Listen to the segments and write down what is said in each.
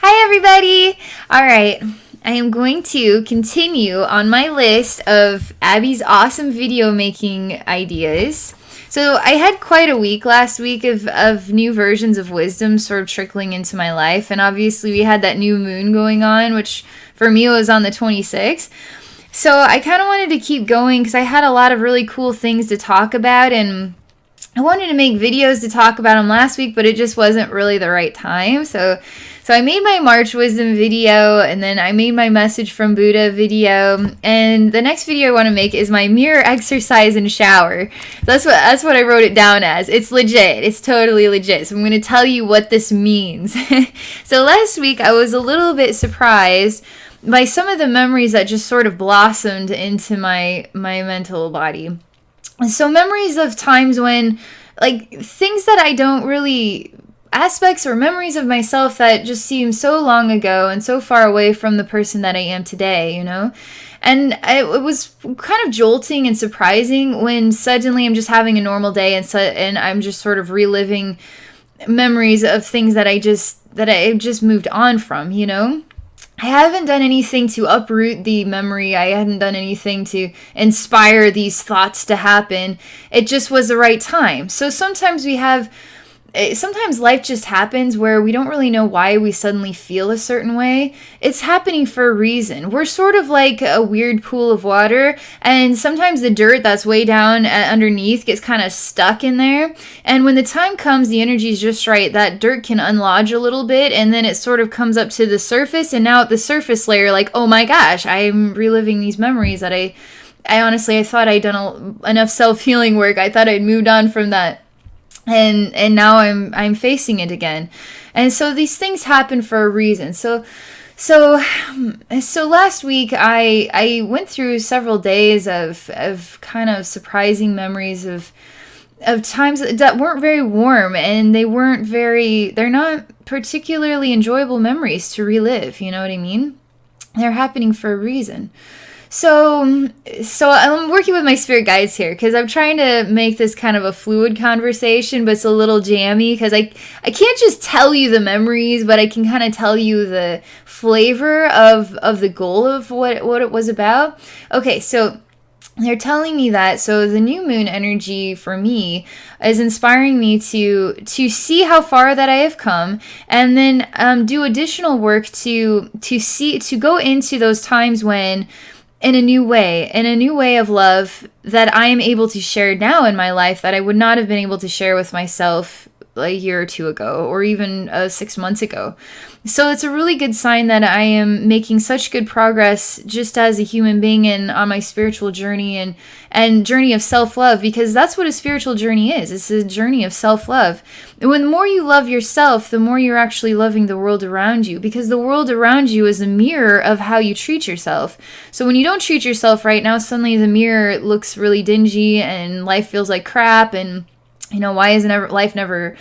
Hi, everybody. All right. I am going to continue on my list of Abby's awesome video making ideas. So, I had quite a week last week of new versions of wisdom sort of trickling into my life. And obviously, we had that new moon going on, which for me was on the 26th. So, I kind of wanted to keep going because I had a lot of really cool things to talk about. And I wanted to make videos to talk about them last week, but it just wasn't really the right time. So I made my March wisdom video, and then I made my message from Buddha video, and the next video I want to make is my mirror exercise and shower. That's what I wrote it down as. It's legit. It's totally legit. So I'm going to tell you what this means. So last week I was a little bit surprised by some of the memories that just sort of blossomed into my mental body. So memories of times when, like, things that I don't really, aspects or memories of myself that just seem so long ago and so far away from the person that I am today, you know? And it was kind of jolting and surprising when suddenly I'm just having a normal day and I'm just sort of reliving memories of things that I just moved on from, you know? I haven't done anything to uproot the memory. I hadn't done anything to inspire these thoughts to happen. It just was the right time. So sometimes life just happens where we don't really know why we suddenly feel a certain way. It's happening for a reason. We're sort of like a weird pool of water, and sometimes the dirt that's way down underneath gets kind of stuck in there. And when the time comes, the energy is just right, that dirt can unlodge a little bit, and then it sort of comes up to the surface. And now at the surface layer, like, oh my gosh, I'm reliving these memories that I honestly, I thought I'd done enough self-healing work. I thought I'd moved on from that. And now I'm facing it again. And so these things happen for a reason. So last week I went through several days of kind of surprising memories of times that weren't very warm, and they're not particularly enjoyable memories to relive, you know what I mean? They're happening for a reason. So I'm working with my spirit guides here because I'm trying to make this kind of a fluid conversation, but it's a little jammy because I can't just tell you the memories, but I can kind of tell you the flavor of the goal of what it was about. Okay, so they're telling me that, so the new moon energy for me is inspiring me to see how far that I have come, and then do additional work to go into those times when, in a new way of love that I am able to share now in my life that I would not have been able to share with myself a year or two ago, or even 6 months ago. So it's a really good sign that I am making such good progress just as a human being and on my spiritual journey and journey of self-love, because that's what a spiritual journey is. It's a journey of self-love. And when the more you love yourself, the more you're actually loving the world around you, because the world around you is a mirror of how you treat yourself. So when you don't treat yourself right now, suddenly the mirror looks really dingy and life feels like crap, and you know, why isn't life never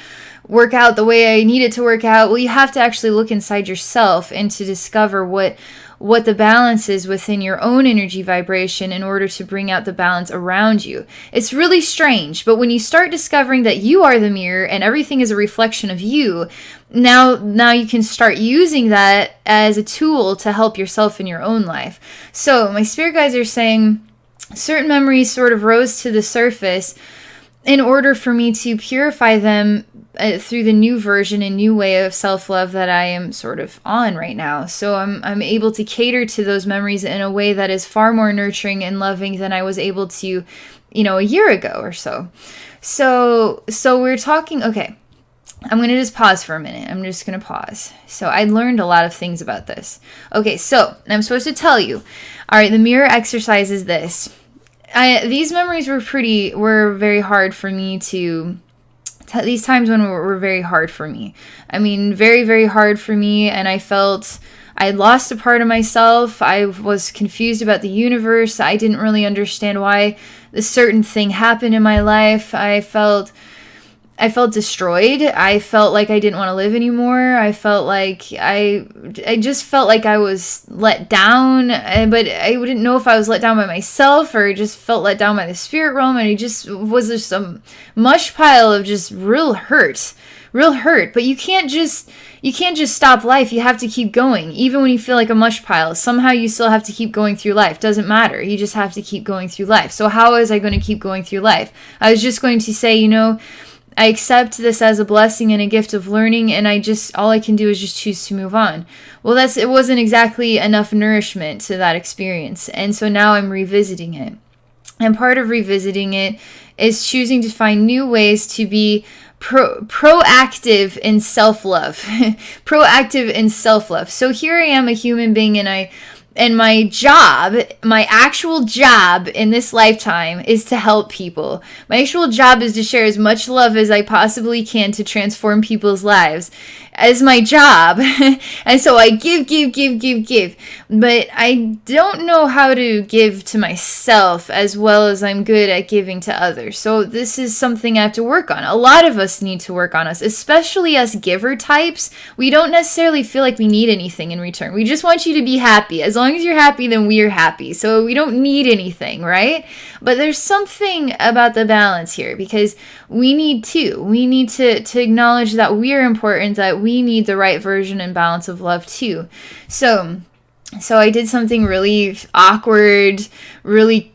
work out the way I need it to work out? Well, you have to actually look inside yourself and to discover what the balance is within your own energy vibration in order to bring out the balance around you. It's really strange, but when you start discovering that you are the mirror and everything is a reflection of you, now you can start using that as a tool to help yourself in your own life. So my spirit guides are saying certain memories sort of rose to the surface in order for me to purify them through the new version and new way of self-love that I am sort of on right now. So I'm able to cater to those memories in a way that is far more nurturing and loving than I was able to, a year ago or so. So we're talking, okay, I'm going to just pause for a minute. I'm just going to pause. So I learned a lot of things about this. Okay, so I'm supposed to tell you, all right, the mirror exercise is this. These memories were very hard for me these times when were very hard for me. I mean, very, very hard for me, and I felt I had lost a part of myself. I was confused about the universe. I didn't really understand why a certain thing happened in my life. I felt destroyed. I felt like I didn't want to live anymore. I felt like I just felt like I was let down, but I didn't know if I was let down by myself or just felt let down by the spirit realm. And it just was just a mush pile of just real hurt, real hurt. But you can't just stop life. You have to keep going. Even when you feel like a mush pile, somehow you still have to keep going through life. Doesn't matter. You just have to keep going through life. So how was I going to keep going through life? I was just going to say, I accept this as a blessing and a gift of learning, and all I can do is just choose to move on. Well, it wasn't exactly enough nourishment to that experience. And so now I'm revisiting it. And part of revisiting it is choosing to find new ways to be proactive in self-love. Proactive in self-love. So here I am, a human being, and my actual job in this lifetime is to help people. My actual job is to share as much love as I possibly can to transform people's lives as my job. And so I give. But I don't know how to give to myself as well as I'm good at giving to others. So this is something I have to work on. A lot of us need to work on us, especially us giver types. We don't necessarily feel like we need anything in return. We just want you to be happy. As long as you're happy, then we're happy. So we don't need anything, right? But there's something about the balance here, because we need to acknowledge that we are important, that we need the right version and balance of love too. So I did something really awkward, really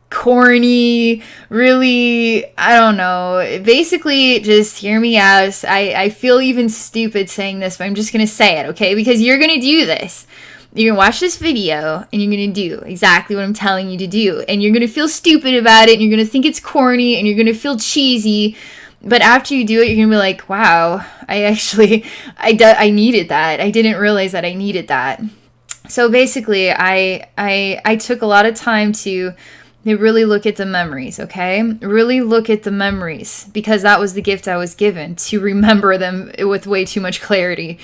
corny, really, I don't know. Basically, just hear me out. I feel even stupid saying this, but I'm just going to say it, okay? Because you're going to do this. You're going to watch this video, and you're going to do exactly what I'm telling you to do. And you're going to feel stupid about it, and you're going to think it's corny, and you're going to feel cheesy. But after you do it, you're going to be like, wow, I needed that. I didn't realize that I needed that. So basically, I took a lot of time to really look at the memories, okay? Really look at the memories, because that was the gift I was given, to remember them with way too much clarity.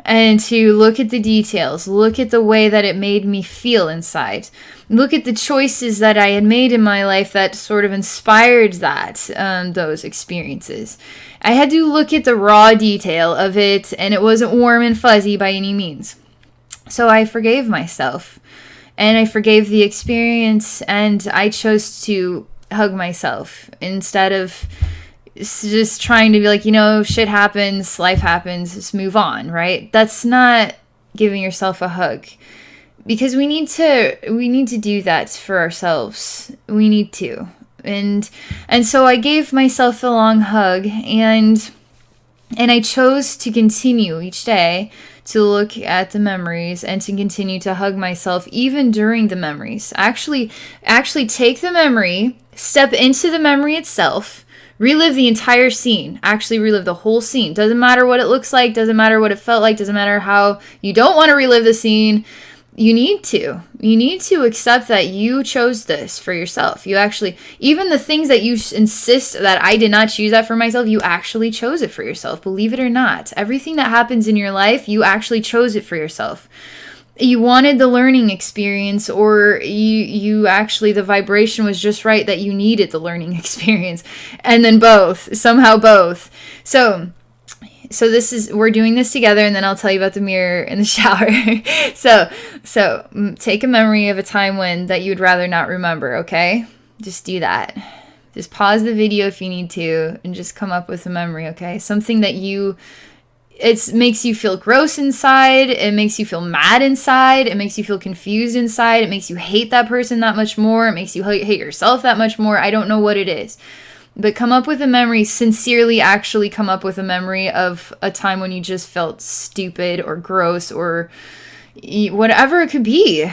And to look at the details, look at the way that it made me feel inside. Look at the choices that I had made in my life that sort of inspired those experiences. I had to look at the raw detail of it, and it wasn't warm and fuzzy by any means. So I forgave myself, and I forgave the experience, and I chose to hug myself instead of just trying to be like, shit happens, life happens, just move on, right? That's not giving yourself a hug, because we need to do that for ourselves. We need to. And so I gave myself a long hug, and I chose to continue each day to look at the memories and to continue to hug myself even during the memories. Actually take the memory, step into the memory itself, relive the entire scene. Actually relive the whole scene. Doesn't matter what it looks like, doesn't matter what it felt like, doesn't matter how you don't want to relive the scene. You need to accept that you chose this for yourself. Even the things that you insist that I did not choose that for myself, you actually chose it for yourself. Believe it or not. Everything that happens in your life, you actually chose it for yourself. You wanted the learning experience, or you actually, the vibration was just right that you needed the learning experience. And then somehow both. So we're doing this together, and then I'll tell you about the mirror in the shower. So take a memory of a time that you would rather not remember, okay? Just do that. Just pause the video if you need to, and just come up with a memory, okay? Something that it makes you feel gross inside, it makes you feel mad inside, it makes you feel confused inside, it makes you hate that person that much more, it makes you hate yourself that much more. I don't know what it is. But come up with a memory, sincerely actually come up with a memory of a time when you just felt stupid or gross or whatever it could be.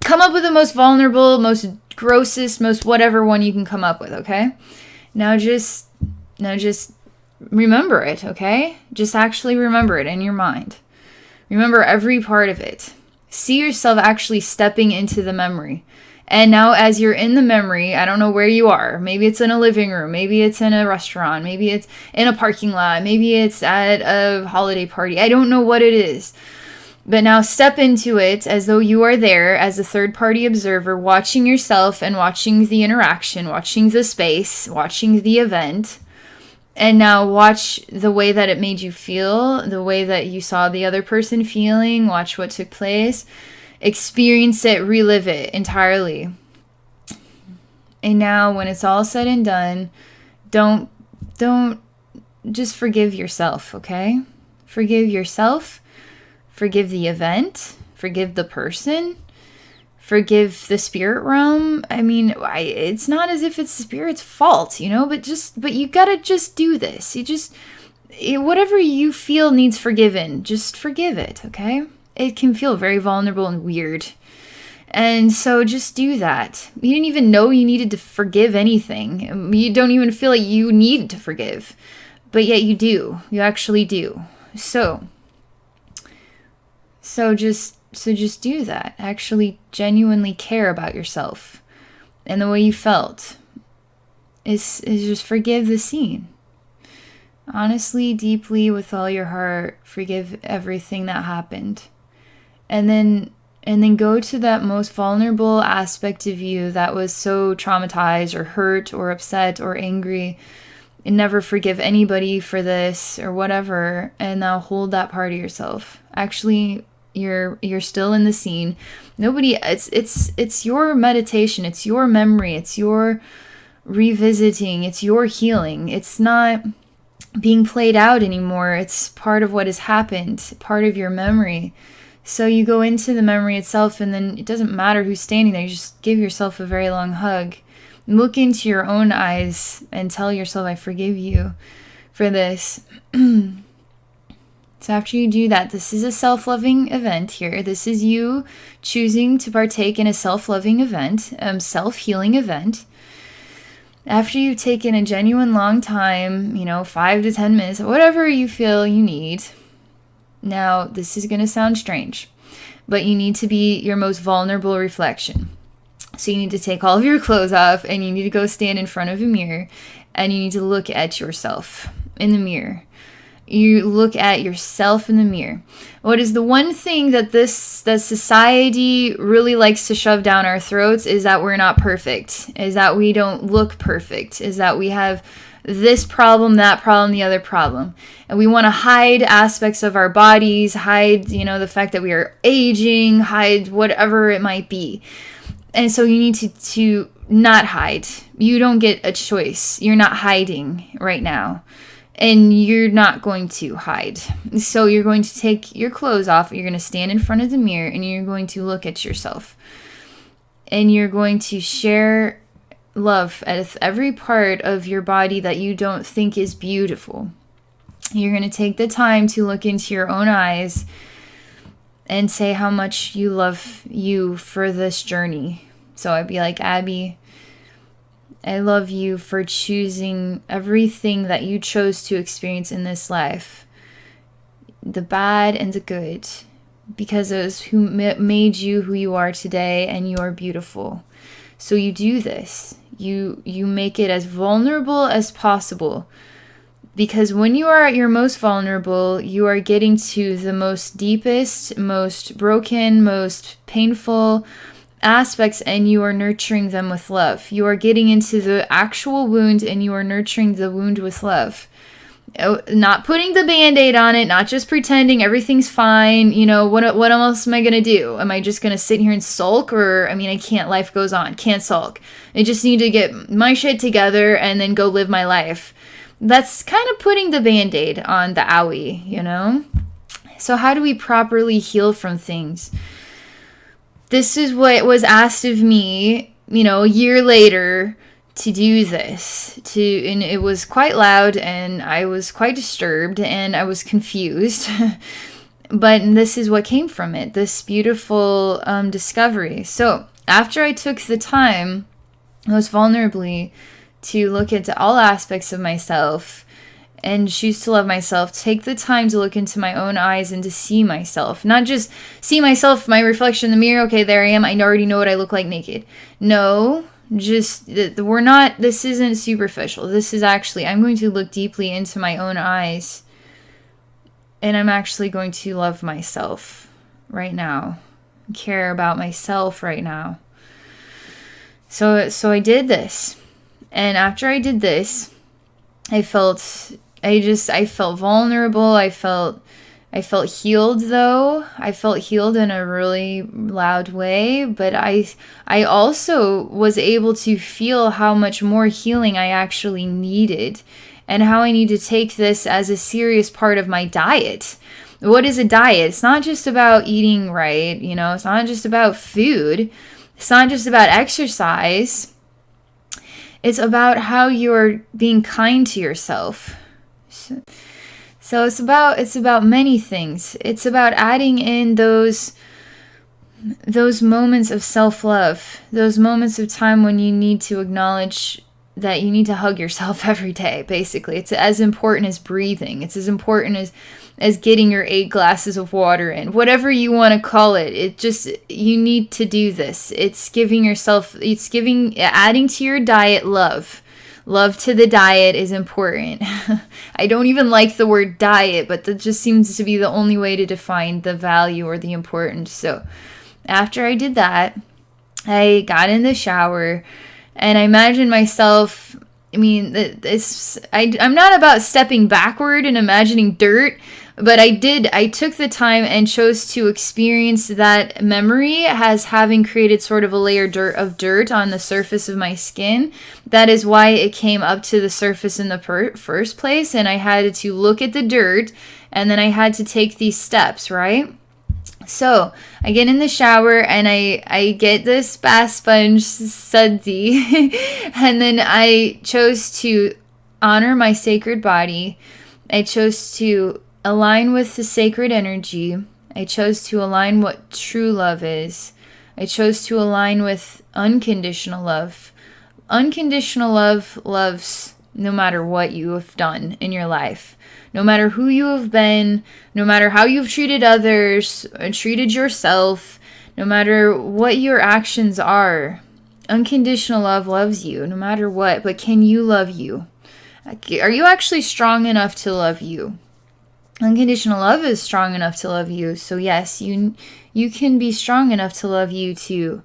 Come up with the most vulnerable, most grossest, most whatever one you can come up with, okay? Now just remember it, okay? Just actually remember it in your mind. Remember every part of it. See yourself actually stepping into the memory. And now as you're in the memory, I don't know where you are. Maybe it's in a living room. Maybe it's in a restaurant. Maybe it's in a parking lot. Maybe it's at a holiday party. I don't know what it is. But now step into it as though you are there as a third-party observer, watching yourself and watching the interaction, watching the space, watching the event. And now watch the way that it made you feel, the way that you saw the other person feeling, watch what took place. Experience it, relive it entirely. And now when it's all said and done, don't just forgive yourself, okay? Forgive yourself, forgive the event, forgive the person, forgive the spirit realm. I mean, it's not as if it's the spirit's fault, but you gotta just do this. Whatever you feel needs forgiven, just forgive it, okay? It can feel very vulnerable and weird. And so just do that. You didn't even know you needed to forgive anything. You don't even feel like you need to forgive. But yet you do. You actually do. So just do that. Actually genuinely care about yourself. And the way you felt is just forgive the scene. Honestly, deeply, with all your heart, forgive everything that happened. And then go to that most vulnerable aspect of you that was so traumatized or hurt or upset or angry and never forgive anybody for this or whatever, and now hold that part of yourself. Actually, you're still in the scene. It's your meditation, it's your memory, it's your revisiting, it's your healing. It's not being played out anymore. It's part of what has happened, part of your memory. So you go into the memory itself, and then it doesn't matter who's standing there. You just give yourself a very long hug. Look into your own eyes and tell yourself, I forgive you for this. So after you do that, this is a self-loving event here. This is you choosing to partake in a self-loving event, self-healing event. After you've taken a genuine long time, 5 to 10 minutes, whatever you feel you need. Now, this is going to sound strange, but you need to be your most vulnerable reflection. So you need to take all of your clothes off, and you need to go stand in front of a mirror, and you need to look at yourself in the mirror. You look at yourself in the mirror. What is the one thing that society really likes to shove down our throats is that we're not perfect, is that we don't look perfect, is that we have this problem, that problem, the other problem. And we want to hide aspects of our bodies, hide, the fact that we are aging, hide whatever it might be. And so you need to not hide. You don't get a choice. You're not hiding right now. And you're not going to hide. So you're going to take your clothes off. You're going to stand in front of the mirror, and you're going to look at yourself. And you're going to share love at every part of your body that you don't think is beautiful. You're going to take the time to look into your own eyes and say how much you love you for this journey. So I'd be like, Abby, I love you for choosing everything that you chose to experience in this life, the bad and the good, because it was who made you who you are today, and you are beautiful. So you do this. You make it as vulnerable as possible, because when you are at your most vulnerable, you are getting to the most deepest, most broken, most painful aspects, and you are nurturing them with love. You are getting into the actual wound, and you are nurturing the wound with love. Not putting the Band-Aid on it, not just pretending everything's fine. What else am I going to do? Am I just going to sit here and sulk? Or, I can't. Life goes on. Can't sulk. I just need to get my shit together and then go live my life. That's kind of putting the Band-Aid on the owie, So how do we properly heal from things? This is what was asked of me, a year later, to do this, and it was quite loud, and I was quite disturbed, and I was confused. But this is what came from it, this beautiful discovery. So after I took the time, most vulnerably, to look into all aspects of myself and choose to love myself, take the time to look into my own eyes and to see myself, not just see myself, my reflection in the mirror. Okay, there I am. I already know what I look like naked. No, this isn't superficial. This is actually, I'm going to look deeply into my own eyes, and I'm actually going to love myself right now, care about myself right now. So I did this. And after I did this, I felt vulnerable. I felt healed, though. I felt healed in a really loud way, but I also was able to feel how much more healing I actually needed. and how I need to take this as a serious part of my diet. What is a diet? It's not just about eating right, it's not just about food. It's not just about exercise. It's about how you're being kind to yourself. So it's about many things. It's about adding in those moments of self-love, those moments of time when you need to acknowledge that you need to hug yourself every day, basically. It's as important as breathing. It's as important as getting your 8 glasses of water in. Whatever you want to call it, you need to do this. It's adding to your diet love. Love to the diet is important. I don't even like the word diet, but that just seems to be the only way to define the value or the importance. So after I did that, I got in the shower and I imagined myself, I'm not about stepping backward and imagining dirt, but I took the time and chose to experience that memory as having created sort of a layer of dirt on the surface of my skin. That is why it came up to the surface in the first place, and I had to look at the dirt, and then I had to take these steps, right? So I get in the shower and I get this bath sponge sudsy and then I chose to honor my sacred body. I chose to align with the sacred energy. I chose to align what true love is. I chose to align with unconditional love. Unconditional love loves no matter what you have done in your life. No matter who you have been, no matter how you've treated others, or treated yourself, no matter what your actions are, unconditional love loves you no matter what. But can you love you? Are you actually strong enough to love you? Unconditional love is strong enough to love you. So yes, you can be strong enough to love you too.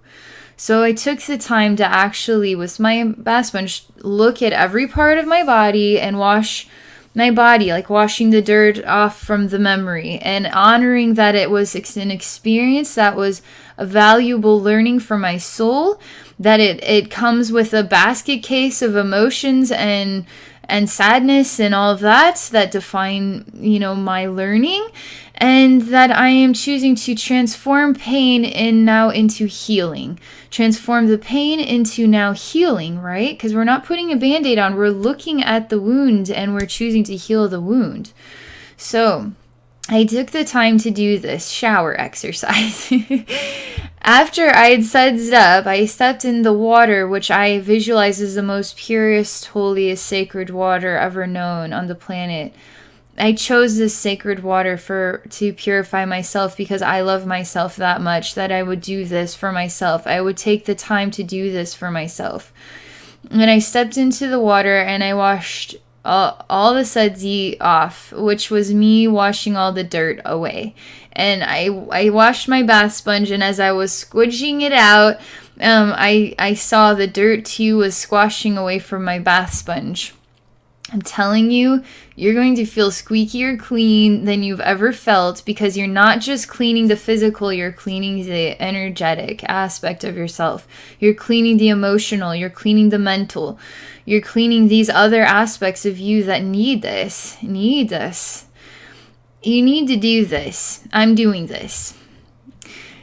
So I took the time to actually, with my bath sponge, look at every part of my body and wash my body, like washing the dirt off from the memory and honoring that it was an experience that was a valuable learning for my soul, that it comes with a basket case of emotions and sadness and all of that define, my learning, and that I am choosing to transform pain into healing. Transform the pain into now healing, right? Because we're not putting a Band-Aid on. We're looking at the wound and we're choosing to heal the wound. So I took the time to do this shower exercise. After I had sudsed up, I stepped in the water, which I visualize as the most purest, holiest, sacred water ever known on the planet. I chose this sacred water to purify myself because I love myself that much that I would do this for myself. I would take the time to do this for myself. And I stepped into the water and I washed all the sudsy off, which was me washing all the dirt away. And I washed my bath sponge, and as I was squidging it out, I saw the dirt too was squashing away from my bath sponge. I'm telling you, you're going to feel squeakier clean than you've ever felt, because you're not just cleaning the physical, you're cleaning the energetic aspect of yourself. You're cleaning the emotional, you're cleaning the mental. You're cleaning these other aspects of you that need this. You need to do this. I'm doing this.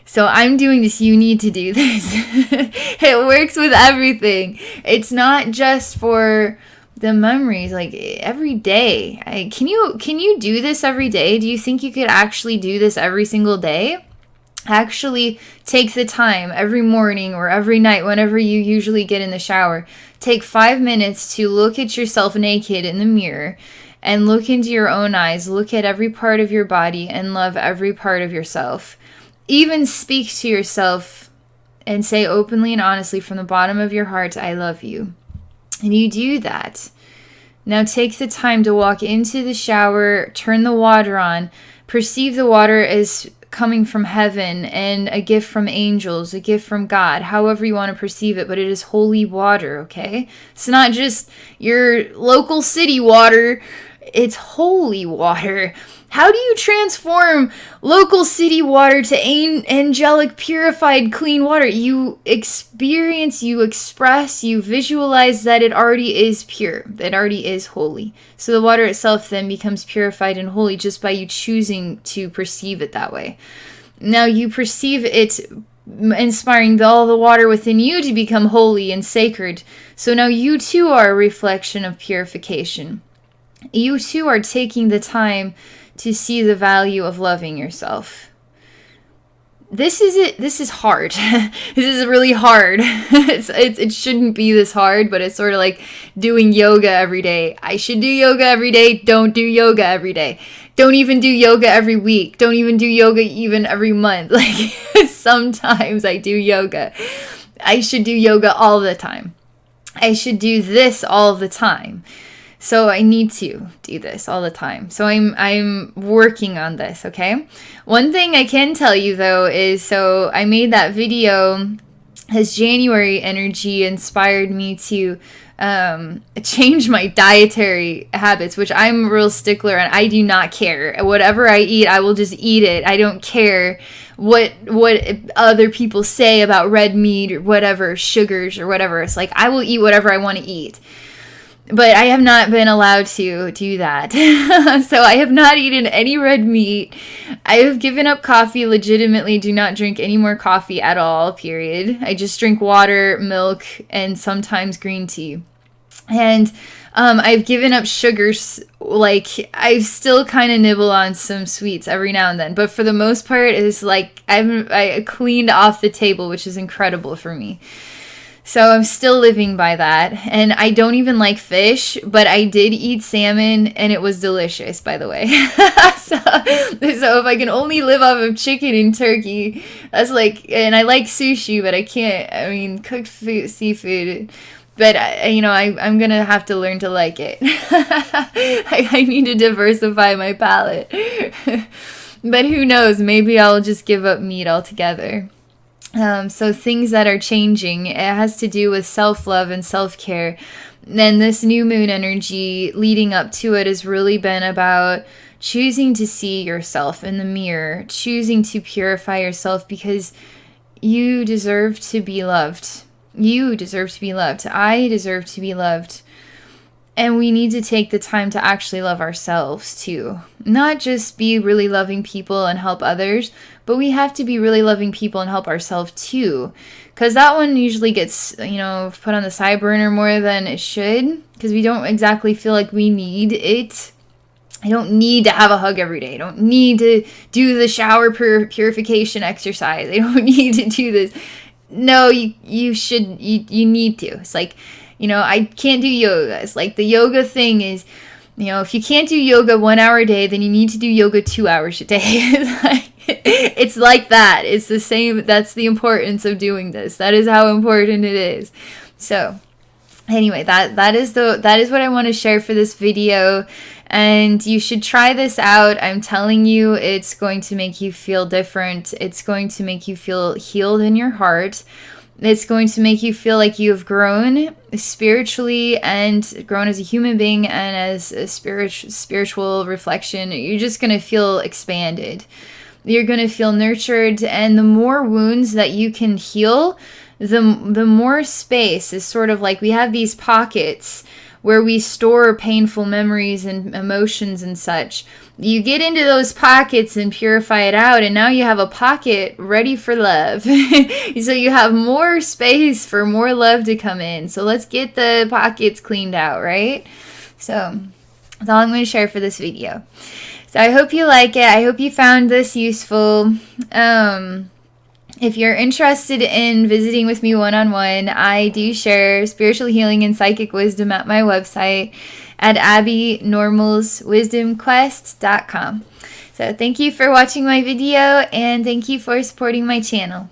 So I'm doing this. You need to do this. It works with everything. It's not just for the memories, like every day. Can you do this every day? Do you think you could actually do this every single day? Actually take the time every morning or every night, whenever you usually get in the shower. Take 5 minutes to look at yourself naked in the mirror and look into your own eyes. Look at every part of your body and love every part of yourself. Even speak to yourself and say openly and honestly from the bottom of your heart, I love you. And you do that. Now take the time to walk into the shower, turn the water on, perceive the water as coming from heaven and a gift from angels, a gift from God, however you want to perceive it, but it is holy water, okay? It's not just your local city water. it's holy water. How do you transform local city water to angelic, purified, clean water? You experience, you express, you visualize that it already is pure, that it already is holy. So the water itself then becomes purified and holy just by you choosing to perceive it that way. Now you perceive it inspiring all the water within you to become holy and sacred. So now you too are a reflection of purification. You too are taking the time to see the value of loving yourself. This is it. This is hard. This is really hard. It shouldn't be this hard, but it's sort of like doing yoga every day. I should do yoga every day. Don't do yoga every day. Don't even do yoga every week. Don't even do yoga even every month. Like sometimes I do yoga. I should do yoga all the time. I should do this all the time. So I need to do this all the time. So I'm working on this, okay? One thing I can tell you though is, so I made that video as January energy inspired me to change my dietary habits, which I'm a real stickler and I do not care. Whatever I eat, I will just eat it. I don't care what other people say about red meat or whatever, sugars or whatever. It's like I will eat whatever I want to eat. But I have not been allowed to do that. So I have not eaten any red meat. I have given up coffee, legitimately do not drink any more coffee at all, period. I just drink water, milk, and sometimes green tea. And I've given up sugars. Like, I still kind of nibble on some sweets every now and then. But for the most part, it's like I cleaned off the table, which is incredible for me. So I'm still living by that. And I don't even like fish, but I did eat salmon and it was delicious, by the way. so if I can only live off of chicken and turkey, that's like, and I like sushi, but I can't, I mean, cooked food, seafood. But, I'm going to have to learn to like it. I need to diversify my palate. But who knows, maybe I'll just give up meat altogether. So things that are changing, it has to do with self-love and self-care. And this new moon energy leading up to it has really been about choosing to see yourself in the mirror, choosing to purify yourself because you deserve to be loved. You deserve to be loved. I deserve to be loved. And we need to take the time to actually love ourselves too. Not just be really loving people and help others, but we have to be really loving people and help ourselves too. Because that one usually gets, put on the side burner more than it should. Because we don't exactly feel like we need it. I don't need to have a hug every day. I don't need to do the shower purification exercise. I don't need to do this. No, you should, you need to. It's like, I can't do yoga. It's like the yoga thing is, if you can't do yoga 1 hour a day, then you need to do yoga 2 hours a day. It's like that. It's the same. That's the importance of doing this. That is how important it is. So anyway, that is what I want to share for this video. And you should try this out. I'm telling you, it's going to make you feel different. It's going to make you feel healed in your heart. It's going to make you feel like you have grown spiritually and grown as a human being and as a spiritual reflection. You're just going to feel expanded. You're going to feel nurtured. And the more wounds that you can heal, the more space is sort of like we have these pockets where we store painful memories and emotions and such. You get into those pockets and purify it out, and now you have a pocket ready for love. So you have more space for more love to come in. So let's get the pockets cleaned out, right? So that's all I'm going to share for this video. So I hope you like it. I hope you found this useful. If you're interested in visiting with me one-on-one, I do share spiritual healing and psychic wisdom at my website at abbynormalswisdomquest.com. So thank you for watching my video and thank you for supporting my channel.